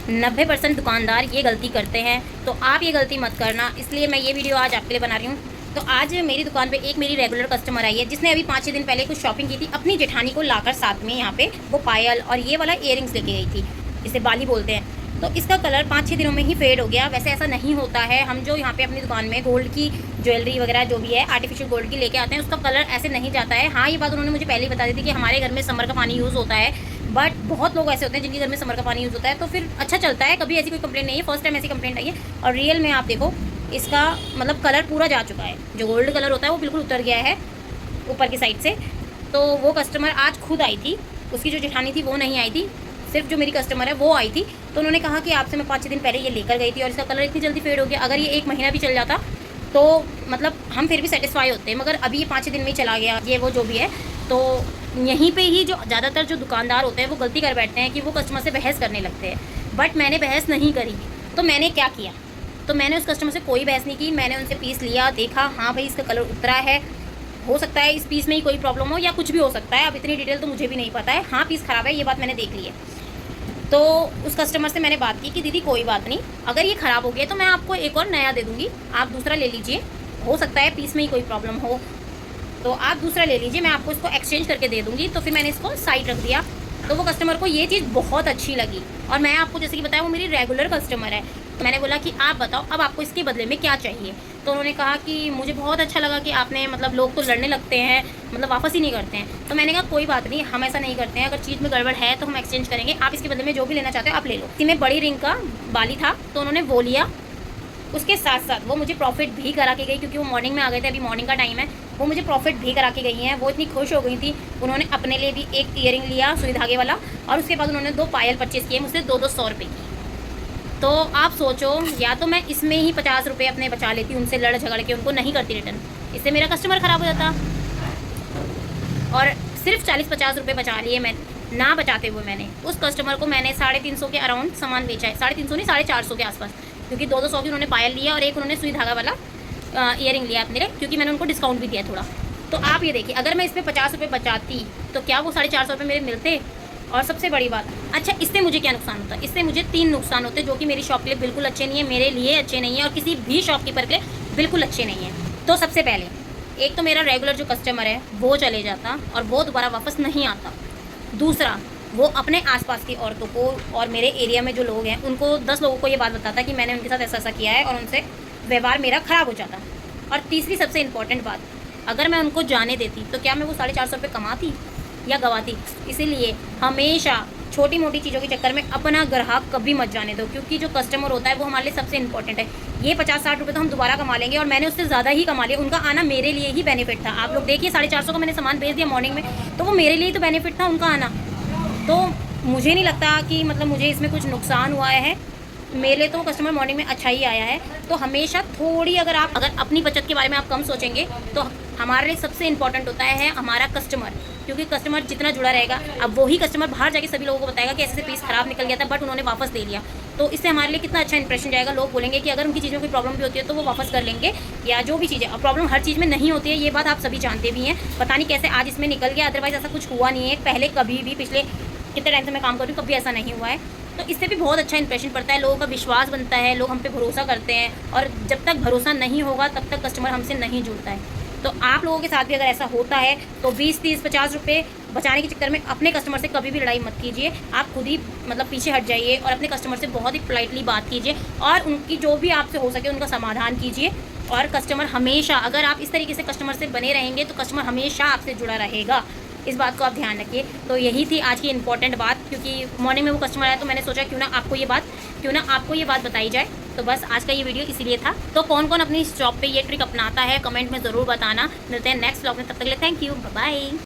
90% दुकानदार ये गलती करते हैं, तो आप ये गलती मत करना, इसलिए मैं ये वीडियो आज आपके लिए बना रही हूँ। तो आज मेरी दुकान पे एक मेरी रेगुलर कस्टमर आई है जिसने अभी 5-6 दिन पहले कुछ शॉपिंग की थी अपनी जेठानी को लाकर साथ में। यहाँ पे वो पायल और ये वाला इयररिंग्स लेके गई थी, इसे बाली बोलते हैं। तो इसका कलर 5-6 दिनों में ही फेड हो गया। वैसे ऐसा नहीं होता है, हम जो यहाँ पे अपनी दुकान में गोल्ड की ज्वेलरी वगैरह जो भी है आर्टिफिशियल गोल्ड की लेके आते हैं, उसका कलर ऐसे नहीं जाता है। हाँ, ये बात उन्होंने मुझे पहले ही बता दी थी कि हमारे घर में समर का पानी यूज़ होता है, बट बहुत लोग ऐसे होते हैं जिनके घर में समर का पानी यूज़ होता है, तो फिर अच्छा चलता है, कभी ऐसी कोई कंप्लेंट नहीं है। फर्स्ट टाइम ऐसी कंप्लेंट आई है। और रियल में आप देखो, इसका मतलब कलर पूरा जा चुका है। जो गोल्ड कलर होता है वो बिल्कुल उतर गया है ऊपर की साइड से। तो वो कस्टमर आज खुद आई थी, उसकी जो जेठानी थी वो नहीं आई थी, सिर्फ जो मेरी कस्टमर है वो आई थी। तो उन्होंने कहा कि आपसे मैं 5-6 दिन पहले ये लेकर गई थी और इसका कलर इतनी जल्दी फेड हो गया। अगर ये 1 महीना भी चल जाता तो मतलब हम फिर भी सेटिस्फाई होते हैं, मगर अभी ये 5-6 दिन में ही चला गया, ये वो जो भी है। तो यहीं पे ही जो ज़्यादातर जो दुकानदार होते हैं वो गलती कर बैठते हैं कि वो कस्टमर से बहस करने लगते हैं। बट मैंने बहस नहीं करी। तो मैंने क्या किया, तो मैंने उस कस्टमर से कोई बहस नहीं की। मैंने उनसे पीस लिया, देखा हाँ भाई इसका कलर उतरा है, हो सकता है इस पीस में ही कोई प्रॉब्लम हो या कुछ भी हो सकता है, अब इतनी डिटेल तो मुझे भी नहीं पता है। हाँ, पीस ख़राब है, ये बात मैंने देख ली है। तो उस कस्टमर से मैंने बात की कि दीदी कोई बात नहीं, अगर ये ख़राब हो गया तो मैं आपको एक और नया दे दूँगी, आप दूसरा ले लीजिए। हो सकता है पीस में ही कोई प्रॉब्लम हो, तो आप दूसरा ले लीजिए, मैं आपको इसको एक्सचेंज करके दे दूँगी। तो फिर मैंने इसको साइड रख दिया। तो वो कस्टमर को ये चीज़ बहुत अच्छी लगी, और मैं आपको जैसे कि बताया वो मेरी रेगुलर कस्टमर है। तो मैंने बोला कि आप बताओ अब आपको इसके बदले में क्या चाहिए। तो उन्होंने कहा कि मुझे बहुत अच्छा लगा कि आपने मतलब लोग तो लड़ने लगते हैं, मतलब वापस ही नहीं करते हैं। तो मैंने कहा कोई बात नहीं, हम ऐसा नहीं करते हैं, अगर चीज़ में गड़बड़ है तो हम एक्सचेंज करेंगे, आप इसके बदले में जो भी लेना चाहते हो आप ले लो। इसी में बड़ी रिंग का बाली था तो उन्होंने वो लिया। उसके साथ साथ वो मुझे प्रॉफिट भी करा के गई, क्योंकि वो मॉर्निंग में आ गए थे, अभी मॉर्निंग का टाइम है। वो मुझे प्रॉफिट भी करा के गई हैं। वो इतनी खुश हो गई थी, उन्होंने अपने लिए भी एक ईयरिंग लिया सुई धागे वाला, और उसके बाद उन्होंने 2 पायल परचेज़ किए मुझसे 200 रुपये की। तो आप सोचो, या तो मैं इसमें ही 50 रुपये अपने बचा लेती, उनसे लड़ झगड़ के उनको नहीं करती रिटर्न, इससे मेरा कस्टमर ख़राब हो जाता। और सिर्फ 40-50 रुपये बचा लिए मैं, ना बचाते हुए मैंने उस कस्टमर को मैंने 350 के अराउंड सामान बेचा है। 350 नहीं, 450 के आसपास, क्योंकि 200 की उन्होंने पायल लिया और एक उन्होंने सुई धागा वाला ईयरिंग लिया अपने लिए, क्योंकि मैंने उनको डिस्काउंट भी दिया थोड़ा। तो आप ये देखिए, अगर मैं इस पर 50 रुपये बचाती तो क्या वो 450 रुपये मेरे मिलते। और सबसे बड़ी बात, अच्छा इससे मुझे क्या नुकसान होता है, इससे मुझे 3 नुकसान होते हैं जो कि मेरी शॉप के लिए बिल्कुल अच्छे नहीं है, मेरे लिए अच्छे नहीं है और किसी भी शॉपकीपर के लिए बिल्कुल अच्छे नहीं है। तो सबसे पहले एक तो मेरा रेगुलर जो कस्टमर है वो चले जाता और वो दोबारा वापस नहीं आता। दूसरा, वो अपने आसपास की औरतों को और मेरे एरिया में जो लोग हैं उनको 10 लोगों को ये बात बताता कि मैंने उनके साथ ऐसा ऐसा किया है, और उनसे व्यवहार मेरा ख़राब हो जाता। और तीसरी सबसे इम्पॉर्टेंट बात, अगर मैं उनको जाने देती तो क्या मैं वो 450 रुपये कमाती या गवाती। इसीलिए हमेशा छोटी मोटी चीज़ों के चक्कर में अपना ग्राहक कभी मत जाने दो, क्योंकि जो कस्टमर होता है वो हमारे लिए सबसे इंपॉर्टेंट है। ये 50-60 रुपये तो हम दोबारा कमा लेंगे, और मैंने उससे ज़्यादा ही कमा लिया। उनका आना मेरे लिए ही बेनिफिट था। आप लोग देखिए, 450 का मैंने सामान बेच दिया मॉर्निंग में, तो वो मेरे लिए ही तो बेनिफिट था उनका आना। तो मुझे नहीं लगता कि मतलब मुझे इसमें कुछ नुकसान हुआ है, मेरे लिए तो कस्टमर मॉर्निंग में अच्छा ही आया है। तो हमेशा थोड़ी अगर अपनी बचत के बारे में आप कम सोचेंगे तो हमारे लिए सबसे इम्पॉर्टेंट होता है हमारा कस्टमर, क्योंकि कस्टमर जितना जुड़ा रहेगा, अब वही कस्टमर बाहर जाके सभी लोगों को बताएगा कि ऐसे पीस ख़राब निकल गया था बट उन्होंने वापस ले लिया। तो इससे हमारे लिए कितना अच्छा इंप्रेशन जाएगा। लोग बोलेंगे कि अगर उनकी चीज़ों की प्रॉब्लम भी होती है तो वो वापस कर लेंगे, या जो भी चीज़ें। अब प्रॉब्लम हर चीज़ में नहीं होती है, ये बात आप सभी जानते भी हैं। पता नहीं कैसे आज इसमें निकल गया, अदरवाइज़ ऐसा कुछ हुआ नहीं है पहले कभी भी। पिछले कितने टाइम से मैं काम कर रही हूँ, कभी ऐसा नहीं हुआ है। तो इससे भी बहुत अच्छा इंप्रेशन पड़ता है, लोगों का विश्वास बनता है, लोग हम पे भरोसा करते हैं। और जब तक भरोसा नहीं होगा तब तक कस्टमर हमसे नहीं जुड़ता है। तो आप लोगों के साथ भी अगर ऐसा होता है तो 20-30-50 रुपये बचाने के चक्कर में अपने कस्टमर से कभी भी लड़ाई मत कीजिए। आप खुद ही मतलब पीछे हट जाइए और अपने कस्टमर से बहुत ही पोलाइटली बात कीजिए, और उनकी जो भी आपसे हो सके उनका समाधान कीजिए। और कस्टमर हमेशा, अगर आप इस तरीके से कस्टमर से बने रहेंगे तो कस्टमर हमेशा आपसे जुड़ा रहेगा। इस बात को आप ध्यान रखिए। तो यही थी आज की इम्पॉर्टेंट बात, क्योंकि मॉर्निंग में वो कस्टमर आया तो मैंने सोचा क्यों ना आपको ये बात बताई जाए। तो बस आज का ये वीडियो इसीलिए था। तो कौन कौन अपनी शॉप पे ये ट्रिक अपनाता है कमेंट में ज़रूर बताना। मिलते हैं नेक्स्ट व्लॉग में, तब तक के लिए थैंक यू, बाय बाय।